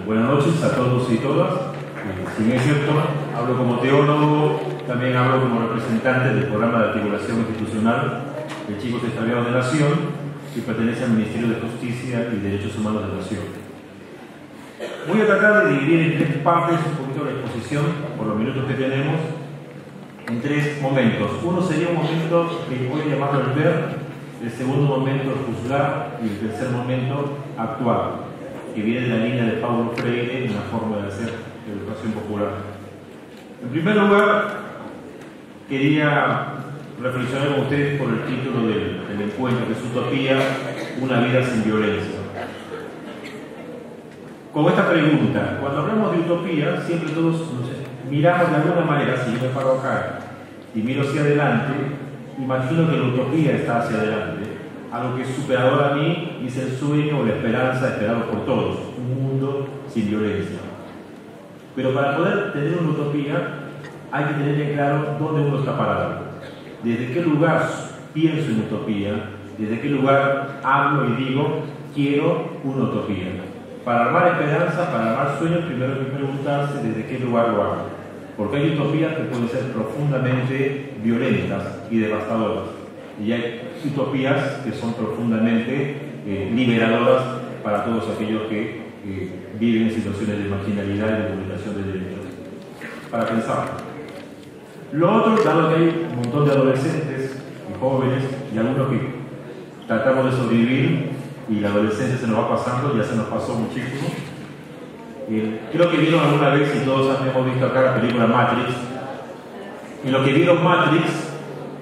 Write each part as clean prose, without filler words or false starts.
Buenas noches a todos y todas. Si bien es cierto, hablo como teólogo, también hablo como representante del programa de articulación institucional de Chicos Extraviados de Nación, que pertenece al Ministerio de Justicia y Derechos Humanos de la Nación. Voy a tratar de dividir en tres partes un poquito la exposición, por los minutos que tenemos, en tres momentos. Uno sería un momento que voy a llamarlo el ver, el segundo momento el juzgar y el tercer momento actuar, que viene de la línea de Paulo Freire en la forma de hacer educación popular. En primer lugar, quería reflexionar con ustedes por el título del encuentro, que es Utopía, una vida sin violencia. Con esta pregunta, cuando hablamos de utopía, siempre todos miramos de alguna manera, si yo me paro acá y miro hacia adelante, imagino que la utopía está hacia adelante, algo que es superador a mí y es el sueño o la esperanza esperado por todos, un mundo sin violencia. Pero para poder tener una utopía hay que tener en claro dónde uno está parado, desde qué lugar pienso en utopía, desde qué lugar hablo y digo quiero una utopía. Para armar esperanza, para armar sueños, primero hay que preguntarse desde qué lugar lo hago, porque hay utopías que pueden ser profundamente violentas y devastadoras, y hay utopías que son profundamente liberadoras para todos aquellos que viven en situaciones de marginalidad y de vulneración de derechos. Para pensar. Lo otro, dado que hay un montón de adolescentes y jóvenes y algunos que tratamos de sobrevivir y la adolescencia se nos va pasando, ya se nos pasó muchísimo. Creo que vieron alguna vez, y todos hemos visto acá la película Matrix. En lo que vieron Matrix,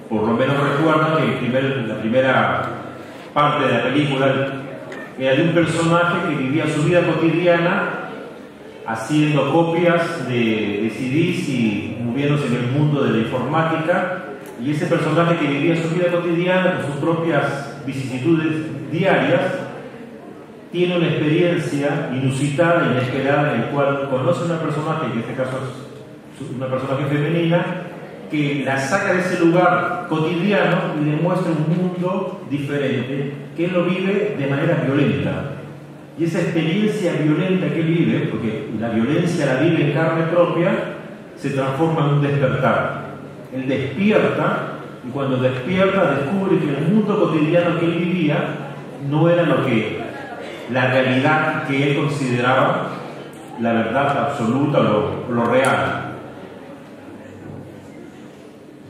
por lo menos recuerdan que la primera parte de la película era de un personaje que vivía su vida cotidiana haciendo copias de CDs y moviéndose en el mundo de la informática, y ese personaje que vivía su vida cotidiana con sus propias vicisitudes diarias tiene una experiencia inusitada, inesperada, en la cual conoce a una personaje, que en este caso es una personaje femenina, que la saca de ese lugar cotidiano y le muestra un mundo diferente, que él lo vive de manera violenta. Y esa experiencia violenta que él vive, porque la violencia la vive en carne propia, se transforma en un despertar. Él despierta, y cuando despierta descubre que el mundo cotidiano que él vivía no era la realidad que él consideraba la verdad absoluta, lo real.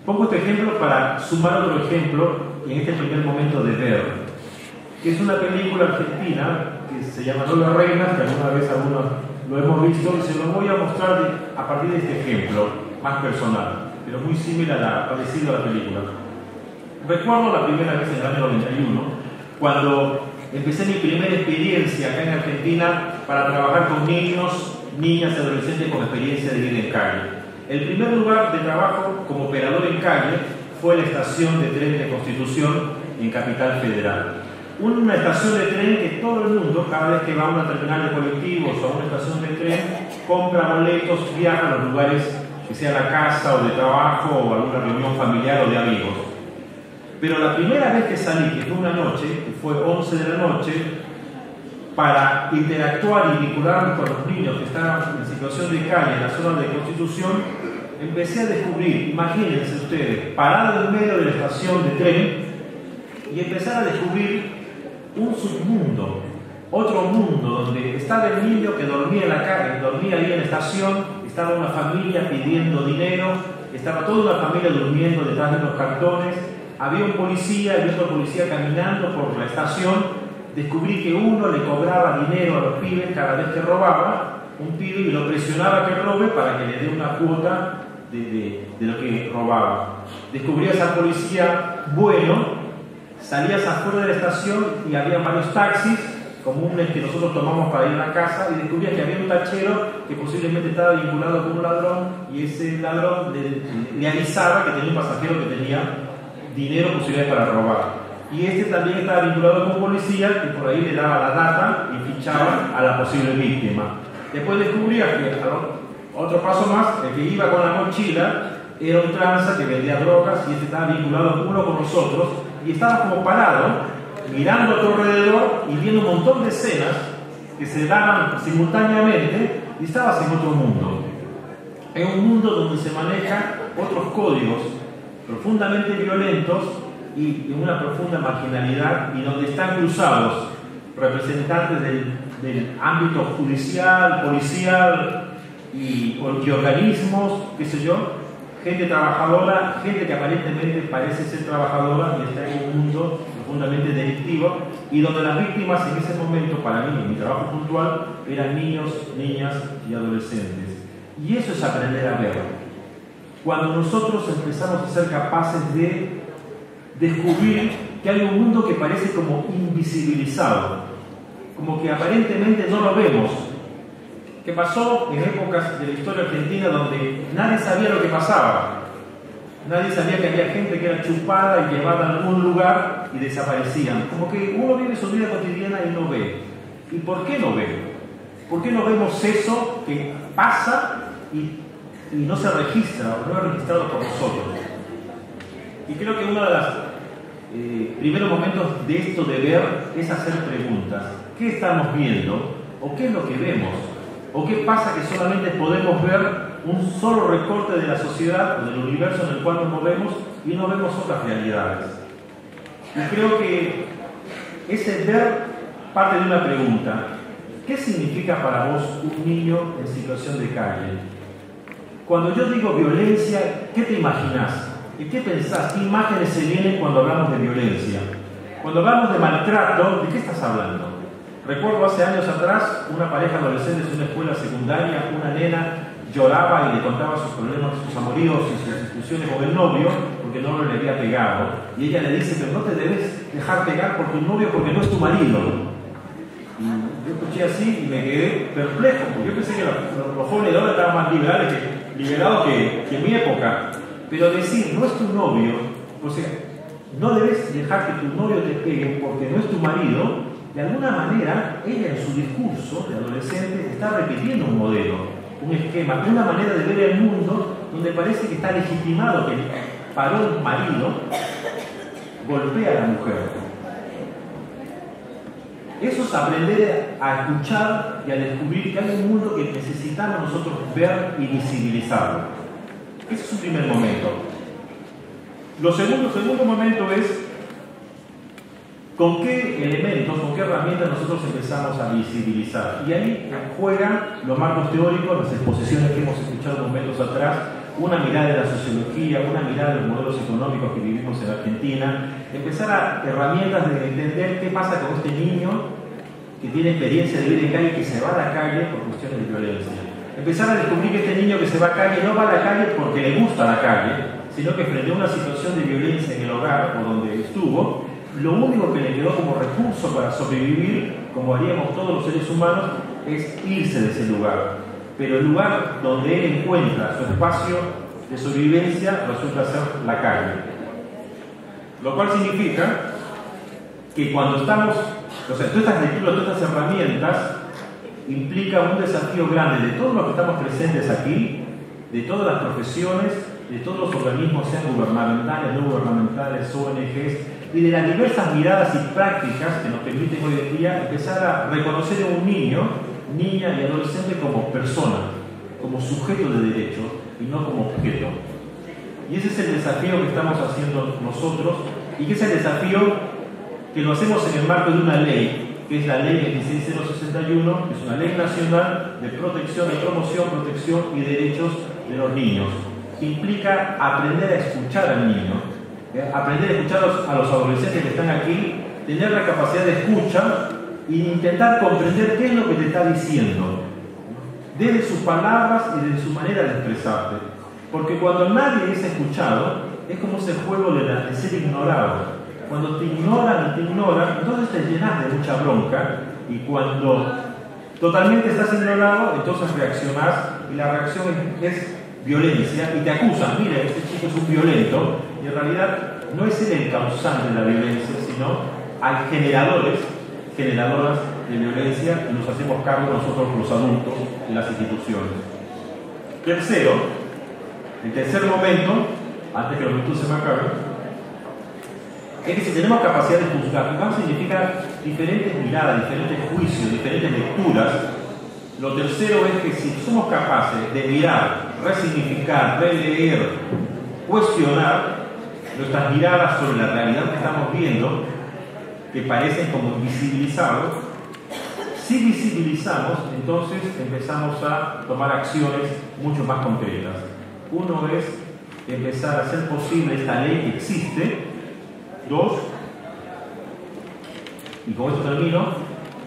Pongo este ejemplo para sumar otro ejemplo en este primer momento de ver, que es una película argentina que se llama Nueve Reinas, que alguna vez algunos lo hemos visto, y se lo voy a mostrar a partir de este ejemplo más personal, pero muy similar parecido a la película. Recuerdo la primera vez en el año 91, cuando empecé mi primera experiencia acá en Argentina para trabajar con niños, niñas y adolescentes con experiencia de vida en calle. El primer lugar de trabajo como operador en calle fue la estación de tren de Constitución en Capital Federal. Una estación de tren que todo el mundo, cada vez que va a una terminal de colectivos o a una estación de tren, compra boletos, viaja a los lugares que sea la casa o de trabajo o alguna reunión familiar o de amigos. Pero la primera vez que salí, que fue una noche, que fue 11 de la noche, para interactuar y vincularme con los niños que estaban en situación de calle en la zona de Constitución, empecé a descubrir, imagínense ustedes, parado en medio de la estación de tren y empezar a descubrir un submundo, otro mundo donde estaba el niño que dormía en la calle, dormía ahí en la estación, estaba una familia pidiendo dinero, estaba toda una familia durmiendo detrás de unos cartones, había un policía y otro policía caminando por la estación. Descubrí que uno le cobraba dinero a los pibes cada vez que robaba, un pibe, y lo presionaba que robe para que le dé una cuota de lo que robaba. Descubrías al policía bueno, salías afuera de la estación y había varios taxis comunes que nosotros tomamos para ir a la casa, y descubrías que había un tachero que posiblemente estaba vinculado con un ladrón, y ese ladrón le avisaba que tenía un pasajero que tenía dinero, posibilidades para robar. Y este también estaba vinculado con un policía que por ahí le daba la data y fichaba a la posible víctima. Después descubría que otro paso más, el que iba con la mochila era un tranza que vendía drogas, y este estaba vinculado uno con nosotros, y estaba como parado mirando a tu alrededor y viendo un montón de escenas que se daban simultáneamente y estabas en otro mundo. En un mundo donde se manejan otros códigos profundamente violentos y en una profunda marginalidad, y donde están cruzados representantes del ámbito judicial, policial y organismos, qué sé yo, gente trabajadora, gente que aparentemente parece ser trabajadora y está en un mundo profundamente delictivo, y donde las víctimas en ese momento, para mí, en mi trabajo puntual, eran niños, niñas y adolescentes. Y eso es aprender a ver. Cuando nosotros empezamos a ser capaces de descubrir que hay un mundo que parece como invisibilizado, como que aparentemente no lo vemos, que pasó en épocas de la historia argentina donde nadie sabía lo que pasaba, nadie sabía que había gente que era chupada y llevada a algún lugar y desaparecían, como que uno vive su vida cotidiana y no ve. ¿Y por qué no ve? ¿Por qué no vemos eso que pasa y no se registra o no es registrado por nosotros? Y creo que uno de los primeros momentos de esto de ver es hacer preguntas. ¿Qué estamos viendo? ¿O qué es lo que vemos? ¿O qué pasa que solamente podemos ver un solo recorte de la sociedad o del universo en el cual nos movemos y no vemos otras realidades? Y creo que ese ver parte de una pregunta. ¿Qué significa para vos un niño en situación de calle? Cuando yo digo violencia, ¿qué te imaginás? ¿Y qué pensás? ¿Qué imágenes se vienen cuando hablamos de violencia? Cuando hablamos de maltrato, ¿de qué estás hablando? Recuerdo hace años atrás una pareja adolescente en una escuela secundaria, una nena lloraba y le contaba sus problemas, sus amoríos y sus discusiones con el novio porque el novio le había pegado. Y ella le dice, pero no te debes dejar pegar por tu novio porque no es tu marido. Y yo escuché así y me quedé perplejo, porque yo pensé que los jóvenes de ahora estaban más liberados que en mi época. Pero decir, no es tu novio, o sea, no debes dejar que tu novio te pegue porque no es tu marido, de alguna manera, ella en su discurso de adolescente está repitiendo un modelo, un esquema, una manera de ver el mundo donde parece que está legitimado que el varón marido golpea a la mujer. Eso es aprender a escuchar y a descubrir que hay un mundo que necesitamos nosotros ver y visibilizarlo. Ese es un primer momento. El segundo momento es con qué elementos, con qué herramientas nosotros empezamos a visibilizar. Y ahí juegan los marcos teóricos, las exposiciones que hemos escuchado momentos atrás, una mirada de la sociología, una mirada de los modelos económicos que vivimos en Argentina, empezar a herramientas de entender qué pasa con este niño que tiene experiencia de vida en calle, que se va a la calle por cuestiones de violencia. Empezar a descubrir que este niño que se va a calle no va a la calle porque le gusta la calle, sino que frente a una situación de violencia en el hogar o donde estuvo, lo único que le quedó como recurso para sobrevivir, como haríamos todos los seres humanos, es irse de ese lugar. Pero el lugar donde él encuentra su espacio de sobrevivencia resulta ser la calle. Lo cual significa que cuando estamos, o sea, todas estas lecturas, todas estas herramientas, implica un desafío grande de todos los que estamos presentes aquí, de todas las profesiones, de todos los organismos, sean gubernamentales, no gubernamentales, ONGs, y de las diversas miradas y prácticas que nos permiten hoy en día empezar a reconocer a un niño, niña y adolescente como persona, como sujeto de derecho y no como objeto. Y ese es el desafío que estamos haciendo nosotros, y que es el desafío que lo hacemos en el marco de una ley, que es la ley 26061, que es una ley nacional de protección, de promoción, protección y derechos de los niños. Implica aprender a escuchar al niño, aprender a escuchar a los adolescentes que están aquí, tener la capacidad de escucha e intentar comprender qué es lo que te está diciendo, desde sus palabras y desde su manera de expresarte. Porque cuando nadie es escuchado, es como ese juego de ser ignorado. Cuando te ignoran, entonces te llenas de mucha bronca, y cuando totalmente estás ignorado, entonces reaccionás, y la reacción es violencia, y te acusan, mira, este chico es un violento, y en realidad no es él el causante de la violencia, sino hay generadoras de violencia, y nos hacemos cargo nosotros los adultos y las instituciones. El tercer momento, antes que los minutos se me acaben, es que si tenemos capacidad de juzgar, juzgar significa diferentes miradas, diferentes juicios, diferentes lecturas. Lo tercero es que si somos capaces de mirar, resignificar, releer, cuestionar nuestras miradas sobre la realidad que estamos viendo, que parecen como invisibilizados, si visibilizamos, entonces empezamos a tomar acciones mucho más concretas. Uno es empezar a hacer posible esta ley que existe. Dos, y con esto termino,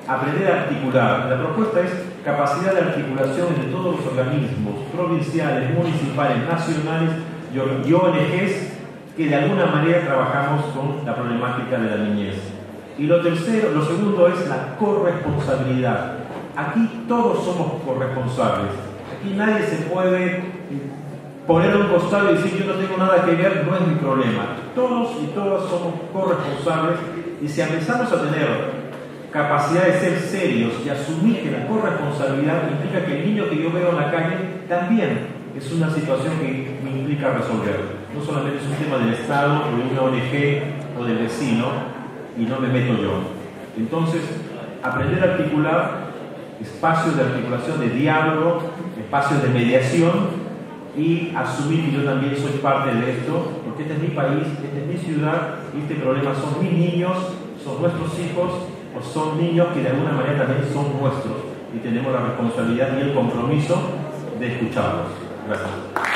aprender a articular. La propuesta es capacidad de articulación entre todos los organismos provinciales, municipales, nacionales y ONGs que de alguna manera trabajamos con la problemática de la niñez. Y lo segundo es la corresponsabilidad. Aquí todos somos corresponsables. Aquí nadie se puede poner a un costado y decir yo no tengo nada que ver, no es mi problema. Todos y todas somos corresponsables, y si empezamos a tener capacidad de ser serios y asumir que la corresponsabilidad implica que el niño que yo veo en la calle también es una situación que me implica resolver. No solamente es un tema del Estado o de una ONG o del vecino y no me meto yo. Entonces, aprender a articular espacios de articulación, de diálogo, espacios de mediación, y asumir que yo también soy parte de esto, porque este es mi país, esta es mi ciudad, y este problema son mis niños, son nuestros hijos, o son niños que de alguna manera también son nuestros, y tenemos la responsabilidad y el compromiso de escucharlos. Gracias.